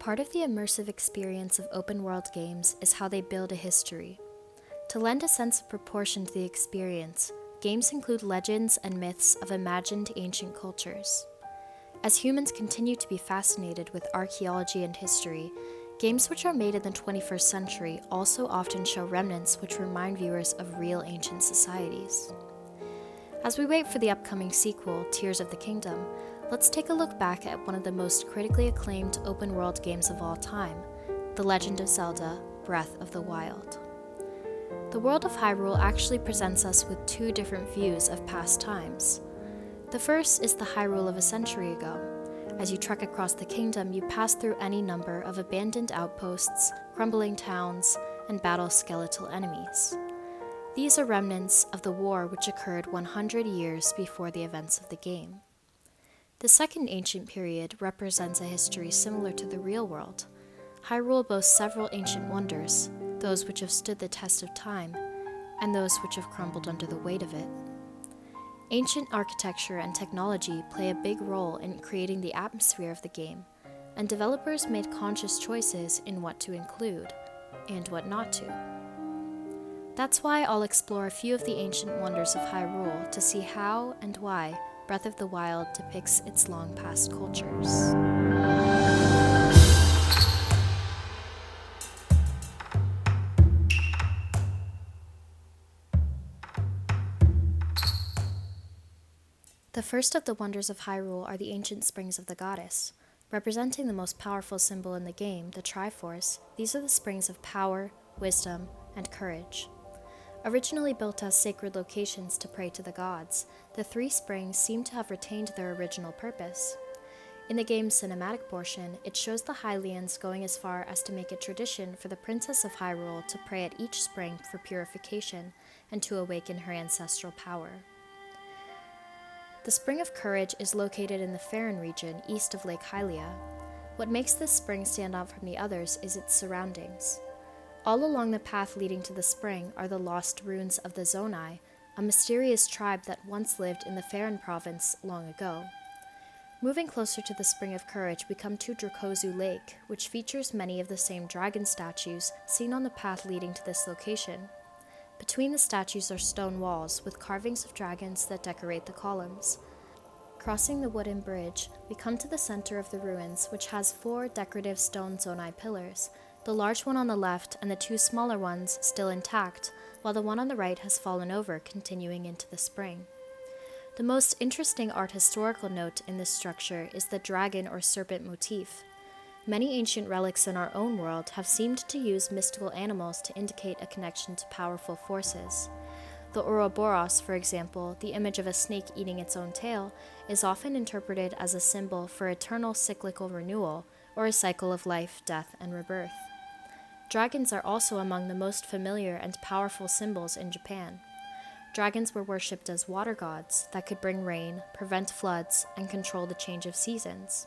Part of the immersive experience of open-world games is how they build a history. To lend a sense of proportion to the experience, games include legends and myths of imagined ancient cultures. As humans continue to be fascinated with archaeology and history, games which are made in the 21st century also often show remnants which remind viewers of real ancient societies. As we wait for the upcoming sequel, Tears of the Kingdom, let's take a look back at one of the most critically acclaimed open-world games of all time, The Legend of Zelda: Breath of the Wild. The world of Hyrule actually presents us with two different views of past times. The first is the Hyrule of a century ago. As you trek across the kingdom, you pass through any number of abandoned outposts, crumbling towns, and battle skeletal enemies. These are remnants of the war which occurred 100 years before the events of the game. The second ancient period represents a history similar to the real world. Hyrule boasts several ancient wonders, those which have stood the test of time, and those which have crumbled under the weight of it. Ancient architecture and technology play a big role in creating the atmosphere of the game, and developers made conscious choices in what to include, and what not to. That's why I'll explore a few of the ancient wonders of Hyrule to see how and why Breath of the Wild depicts its long-past cultures. The first of the wonders of Hyrule are the ancient springs of the goddess. Representing the most powerful symbol in the game, the Triforce, these are the springs of power, wisdom, and courage. Originally built as sacred locations to pray to the gods, the three springs seem to have retained their original purpose. In the game's cinematic portion, it shows the Hylians going as far as to make it tradition for the Princess of Hyrule to pray at each spring for purification and to awaken her ancestral power. The Spring of Courage is located in the Faron region east of Lake Hylia. What makes this spring stand out from the others is its surroundings. All along the path leading to the spring are the lost ruins of the Zonai, a mysterious tribe that once lived in the Faron province long ago. Moving closer to the Spring of Courage, we come to Dracozu Lake, which features many of the same dragon statues seen on the path leading to this location. Between the statues are stone walls with carvings of dragons that decorate the columns. Crossing the wooden bridge, we come to the center of the ruins, which has 4 decorative stone Zonai pillars, the large one on the left and the 2 smaller ones still intact, while the one on the right has fallen over, continuing into the spring. The most interesting art historical note in this structure is the dragon or serpent motif. Many ancient relics in our own world have seemed to use mystical animals to indicate a connection to powerful forces. The Ouroboros, for example, the image of a snake eating its own tail, is often interpreted as a symbol for eternal cyclical renewal, or a cycle of life, death, and rebirth. Dragons are also among the most familiar and powerful symbols in Japan. Dragons were worshipped as water gods that could bring rain, prevent floods, and control the change of seasons.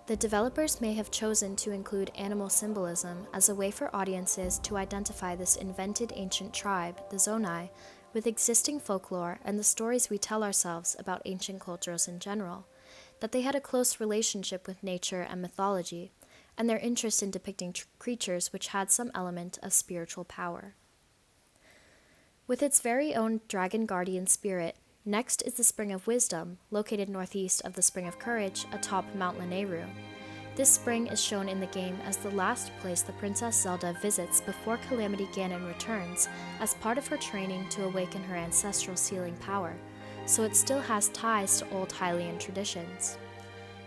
The developers may have chosen to include animal symbolism as a way for audiences to identify this invented ancient tribe, the Zonai, with existing folklore and the stories we tell ourselves about ancient cultures in general, that they had a close relationship with nature and mythology, and their interest in depicting creatures which had some element of spiritual power. With its very own dragon guardian spirit, next is the Spring of Wisdom, located northeast of the Spring of Courage atop Mount Lanayru. This spring is shown in the game as the last place the Princess Zelda visits before Calamity Ganon returns as part of her training to awaken her ancestral sealing power, so it still has ties to old Hylian traditions.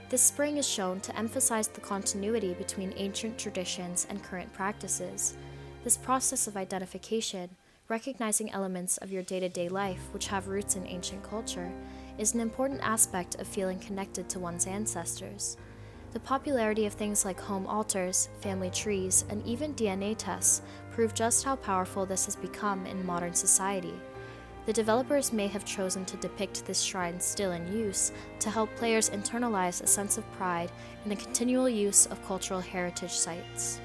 This spring is shown to emphasize the continuity between ancient traditions and current practices. This process of identification, recognizing elements of your day-to-day life which have roots in ancient culture, is an important aspect of feeling connected to one's ancestors. The popularity of things like home altars, family trees, and even DNA tests prove just how powerful this has become in modern society. The developers may have chosen to depict this shrine still in use to help players internalize a sense of pride in the continual use of cultural heritage sites.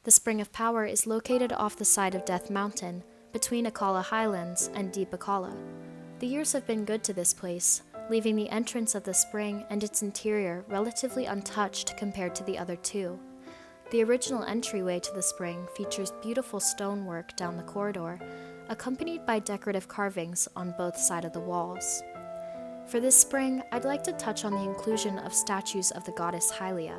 The Spring of Power is located off the side of Death Mountain, between Akala Highlands and Deep Akala. The years have been good to this place. leaving the entrance of the spring and its interior relatively untouched compared to the other two. The original entryway to the spring features beautiful stonework down the corridor, accompanied by decorative carvings on both sides of the walls. For this spring, I'd like to touch on the inclusion of statues of the goddess Hylia.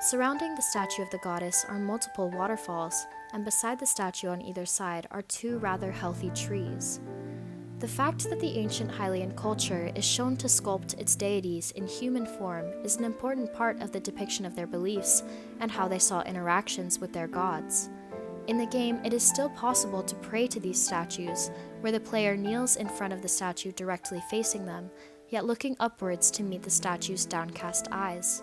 Surrounding the statue of the goddess are multiple waterfalls, and beside the statue on either side are two rather healthy trees. The fact that the ancient Hylian culture is shown to sculpt its deities in human form is an important part of the depiction of their beliefs and how they saw interactions with their gods. In the game, it is still possible to pray to these statues, where the player kneels in front of the statue directly facing them, yet looking upwards to meet the statue's downcast eyes.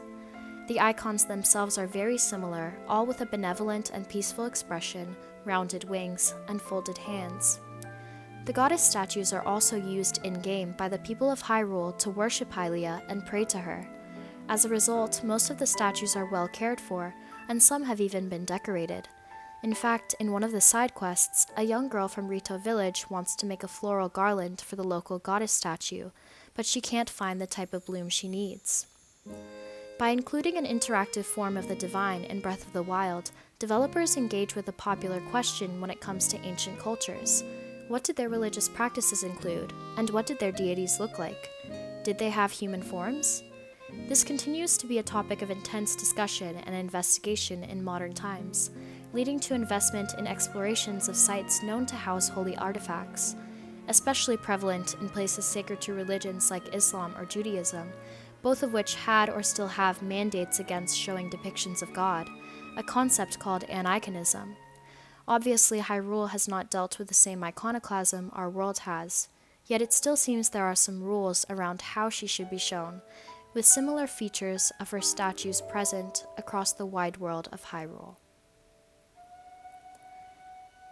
The icons themselves are very similar, all with a benevolent and peaceful expression, rounded wings, and folded hands. The goddess statues are also used in-game by the people of Hyrule to worship Hylia and pray to her. As a result, most of the statues are well cared for, and some have even been decorated. In fact, in one of the side quests, a young girl from Rito Village wants to make a floral garland for the local goddess statue, but she can't find the type of bloom she needs. By including an interactive form of the divine in Breath of the Wild, developers engage with a popular question when it comes to ancient cultures. What did their religious practices include, and what did their deities look like? Did they have human forms? This continues to be a topic of intense discussion and investigation in modern times, leading to investment in explorations of sites known to house holy artifacts, especially prevalent in places sacred to religions like Islam or Judaism, both of which had or still have mandates against showing depictions of God, a concept called aniconism. Obviously, Hyrule has not dealt with the same iconoclasm our world has, yet it still seems there are some rules around how she should be shown, with similar features of her statues present across the wide world of Hyrule.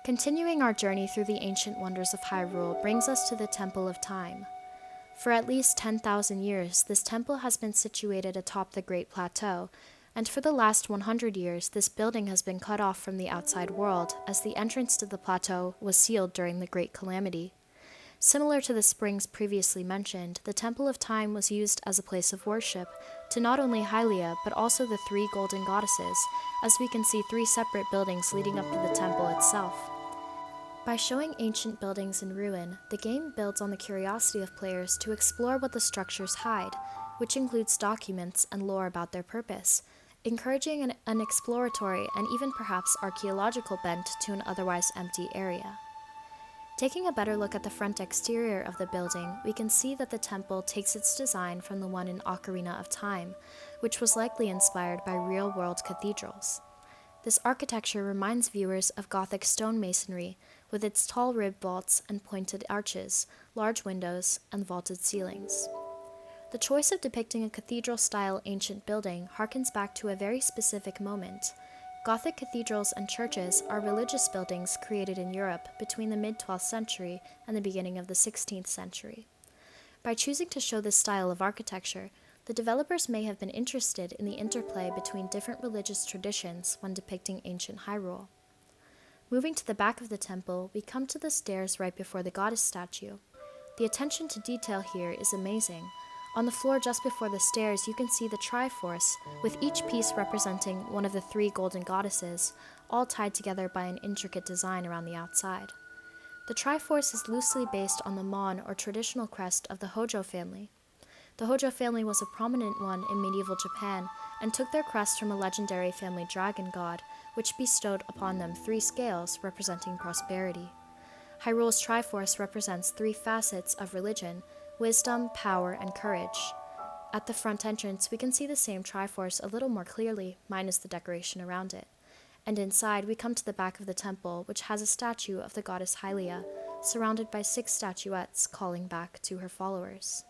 Continuing our journey through the ancient wonders of Hyrule brings us to the Temple of Time. For at least 10,000 years, this temple has been situated atop the Great Plateau, and for the last 100 years, this building has been cut off from the outside world as the entrance to the plateau was sealed during the Great Calamity. Similar to the springs previously mentioned, the Temple of Time was used as a place of worship to not only Hylia, but also the three golden goddesses, as we can see three separate buildings leading up to the temple itself. By showing ancient buildings in ruin, the game builds on the curiosity of players to explore what the structures hide, which includes documents and lore about their purpose, encouraging an exploratory and even perhaps archaeological bent to an otherwise empty area. Taking a better look at the front exterior of the building, we can see that the temple takes its design from the one in Ocarina of Time, which was likely inspired by real-world cathedrals. This architecture reminds viewers of Gothic stonemasonry, with its tall rib vaults and pointed arches, large windows, and vaulted ceilings. The choice of depicting a cathedral-style ancient building harkens back to a very specific moment. Gothic cathedrals and churches are religious buildings created in Europe between the mid-12th century and the beginning of the 16th century. By choosing to show this style of architecture, the developers may have been interested in the interplay between different religious traditions when depicting ancient Hyrule. Moving to the back of the temple, we come to the stairs right before the goddess statue. The attention to detail here is amazing. On the floor just before the stairs, you can see the Triforce, with each piece representing one of the three golden goddesses, all tied together by an intricate design around the outside. The Triforce is loosely based on the Mon or traditional crest of the Hojo family. The Hojo family was a prominent one in medieval Japan and took their crest from a legendary family dragon god, which bestowed upon them three scales representing prosperity. Hyrule's Triforce represents three facets of religion: wisdom, power, and courage. At the front entrance, we can see the same Triforce a little more clearly, minus the decoration around it. And inside, we come to the back of the temple, which has a statue of the goddess Hylia, surrounded by 6 statuettes calling back to her followers.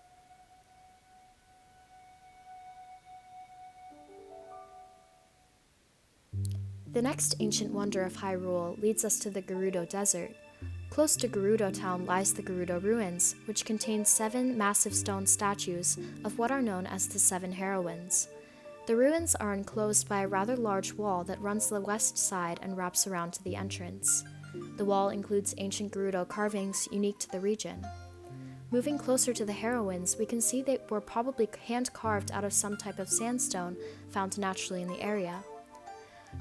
The next ancient wonder of Hyrule leads us to the Gerudo Desert. Close to Gerudo Town lies the Gerudo Ruins, which contain 7 massive stone statues of what are known as the 7 heroines. The ruins are enclosed by a rather large wall that runs the west side and wraps around to the entrance. The wall includes ancient Gerudo carvings unique to the region. Moving closer to the heroines, we can see they were probably hand-carved out of some type of sandstone found naturally in the area.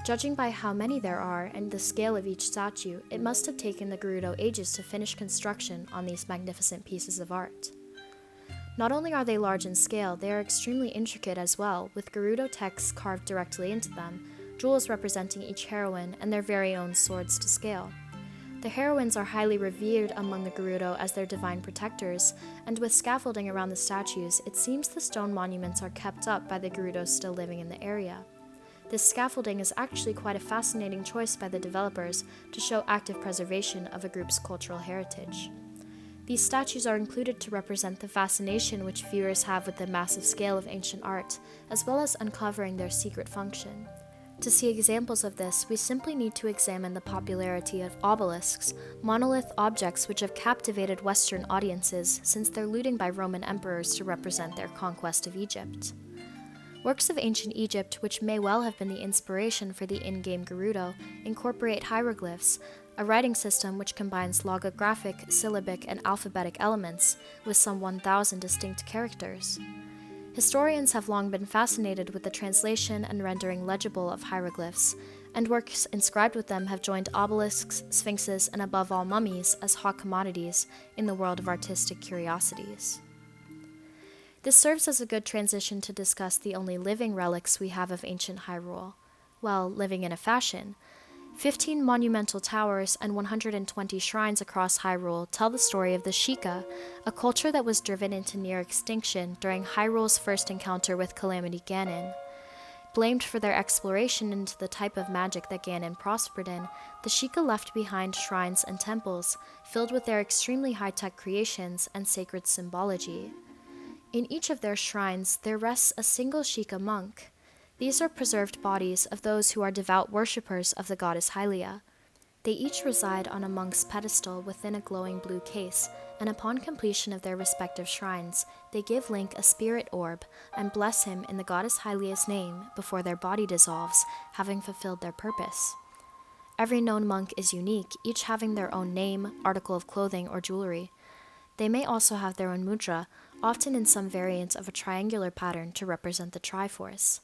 Judging by how many there are and the scale of each statue, it must have taken the Gerudo ages to finish construction on these magnificent pieces of art. Not only are they large in scale, they are extremely intricate as well, with Gerudo texts carved directly into them, jewels representing each heroine, and their very own swords to scale. The heroines are highly revered among the Gerudo as their divine protectors, and with scaffolding around the statues, it seems the stone monuments are kept up by the Gerudos still living in the area. This scaffolding is actually quite a fascinating choice by the developers to show active preservation of a group's cultural heritage. These statues are included to represent the fascination which viewers have with the massive scale of ancient art, as well as uncovering their secret function. To see examples of this, we simply need to examine the popularity of obelisks, monolith objects which have captivated Western audiences since their looting by Roman emperors to represent their conquest of Egypt. Works of ancient Egypt, which may well have been the inspiration for the in-game Gerudo, incorporate hieroglyphs, a writing system which combines logographic, syllabic, and alphabetic elements with some 1,000 distinct characters. Historians have long been fascinated with the translation and rendering legible of hieroglyphs, and works inscribed with them have joined obelisks, sphinxes, and above all mummies as hot commodities in the world of artistic curiosities. This serves as a good transition to discuss the only living relics we have of ancient Hyrule. Well, living in a fashion. 15 monumental towers and 120 shrines across Hyrule tell the story of the Sheikah, a culture that was driven into near extinction during Hyrule's first encounter with Calamity Ganon. Blamed for their exploration into the type of magic that Ganon prospered in, the Sheikah left behind shrines and temples filled with their extremely high-tech creations and sacred symbology. In each of their shrines, there rests a single Sheikah monk. These are preserved bodies of those who are devout worshippers of the goddess Hylia. They each reside on a monk's pedestal within a glowing blue case, and upon completion of their respective shrines, they give Link a spirit orb and bless him in the goddess Hylia's name before their body dissolves, having fulfilled their purpose. Every known monk is unique, each having their own name, article of clothing, or jewelry. They may also have their own mudra, often in some variant of a triangular pattern to represent the Triforce.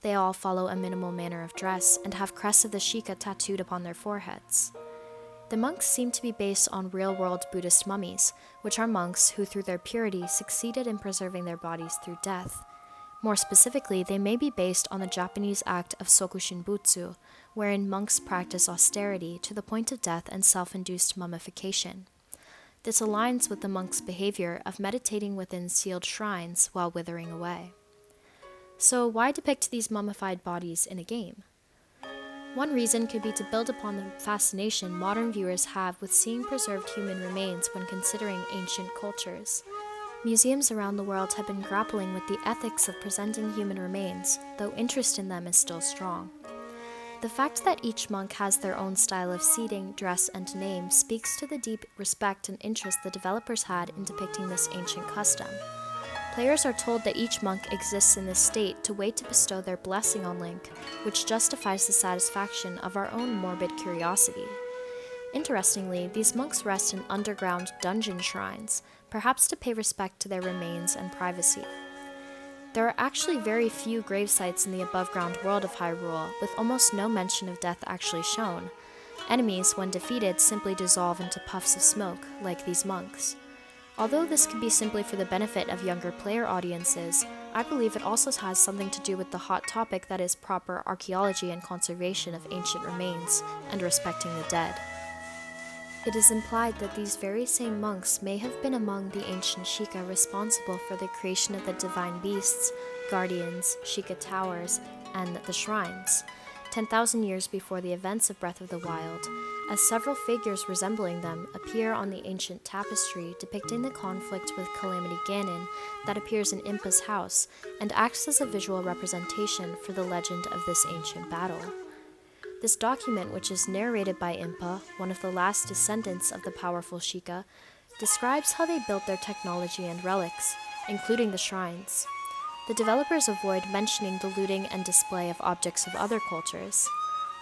They all follow a minimal manner of dress and have crests of the Sheikah tattooed upon their foreheads. The monks seem to be based on real-world Buddhist mummies, which are monks who through their purity succeeded in preserving their bodies through death. More specifically, they may be based on the Japanese act of sokushinbutsu, wherein monks practice austerity to the point of death and self-induced mummification. This aligns with the monk's behavior of meditating within sealed shrines while withering away. So why depict these mummified bodies in a game? One reason could be to build upon the fascination modern viewers have with seeing preserved human remains when considering ancient cultures. Museums around the world have been grappling with the ethics of presenting human remains, though interest in them is still strong. The fact that each monk has their own style of seating, dress, and name speaks to the deep respect and interest the developers had in depicting this ancient custom. Players are told that each monk exists in this state to wait to bestow their blessing on Link, which justifies the satisfaction of our own morbid curiosity. Interestingly, these monks rest in underground dungeon shrines, perhaps to pay respect to their remains and privacy. There are actually very few grave sites in the above-ground world of Hyrule, with almost no mention of death actually shown. Enemies, when defeated, simply dissolve into puffs of smoke, like these monks. Although this could be simply for the benefit of younger player audiences, I believe it also has something to do with the hot topic that is proper archaeology and conservation of ancient remains, and respecting the dead. It is implied that these very same monks may have been among the ancient Sheikah responsible for the creation of the divine beasts, guardians, Sheikah towers, and the shrines, 10,000 years before the events of Breath of the Wild, as several figures resembling them appear on the ancient tapestry depicting the conflict with Calamity Ganon that appears in Impa's house and acts as a visual representation for the legend of this ancient battle. This document, which is narrated by Impa, one of the last descendants of the powerful Sheikah, describes how they built their technology and relics, including the shrines. The developers avoid mentioning the looting and display of objects of other cultures.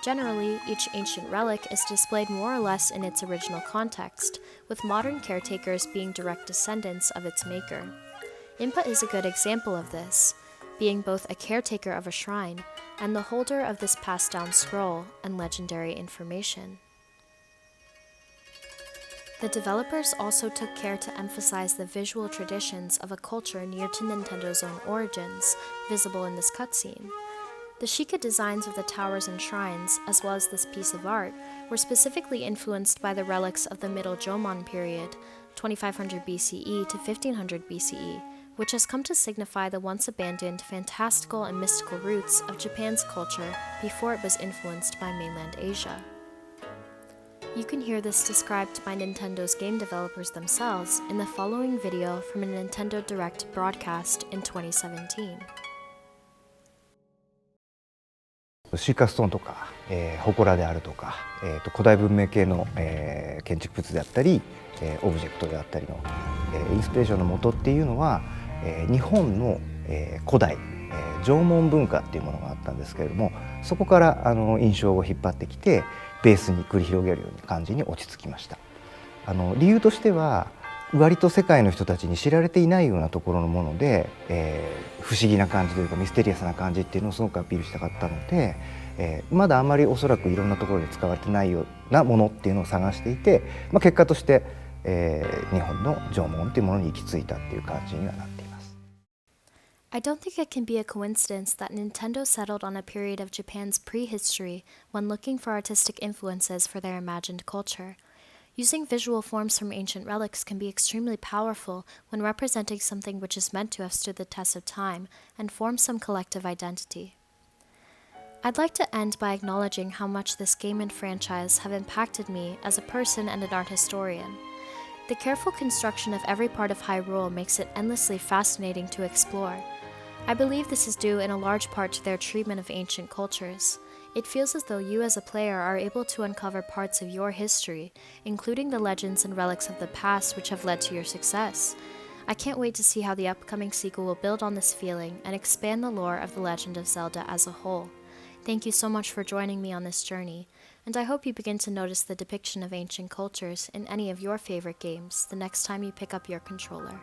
Generally, each ancient relic is displayed more or less in its original context, with modern caretakers being direct descendants of its maker. Impa is a good example of this, being both a caretaker of a shrine and the holder of this passed down scroll and legendary information. The developers also took care to emphasize the visual traditions of a culture near to Nintendo's own origins, visible in this cutscene. The Sheikah designs of the towers and shrines, as well as this piece of art, were specifically influenced by the relics of the Middle Jomon period, 2500 BCE to 1500 BCE, which has come to signify the once abandoned fantastical and mystical roots of Japan's culture before it was influenced by mainland Asia. You can hear this described by Nintendo's game developers themselves in the following video from a Nintendo Direct broadcast in 2017. シーカストーンとか、祠であるとか、古代文明系の、建築物であったり、オブジェクトであったりの、インスピレーションの元っていうのは、日本の、古代、縄文文化っていうものがあったんですけれども、そこから印象を引っ張ってきてベースに繰り広げるような感じに落ち着きました。理由としては割と世界の人たちに知られていないようなところのもので、不思議な感じというかミステリアスな感じっていうのをすごくアピールしたかったので、まだあんまりおそらくいろんなところで使われてないようなものっていうのを探していて、結果として、日本の縄文っていうものに行き着いたっていう感じにはなっています。I don't think it can be a coincidence that Nintendo settled on a period of Japan's prehistory when looking for artistic influences for their imagined culture. Using visual forms from ancient relics can be extremely powerful when representing something which is meant to have stood the test of time and form some collective identity. I'd like to end by acknowledging how much this game and franchise have impacted me as a person and an art historian. The careful construction of every part of Hyrule makes it endlessly fascinating to explore. I believe this is due in a large part to their treatment of ancient cultures. It feels as though you as a player are able to uncover parts of your history, including the legends and relics of the past which have led to your success. I can't wait to see how the upcoming sequel will build on this feeling and expand the lore of The Legend of Zelda as a whole. Thank you so much for joining me on this journey, and I hope you begin to notice the depiction of ancient cultures in any of your favorite games the next time you pick up your controller.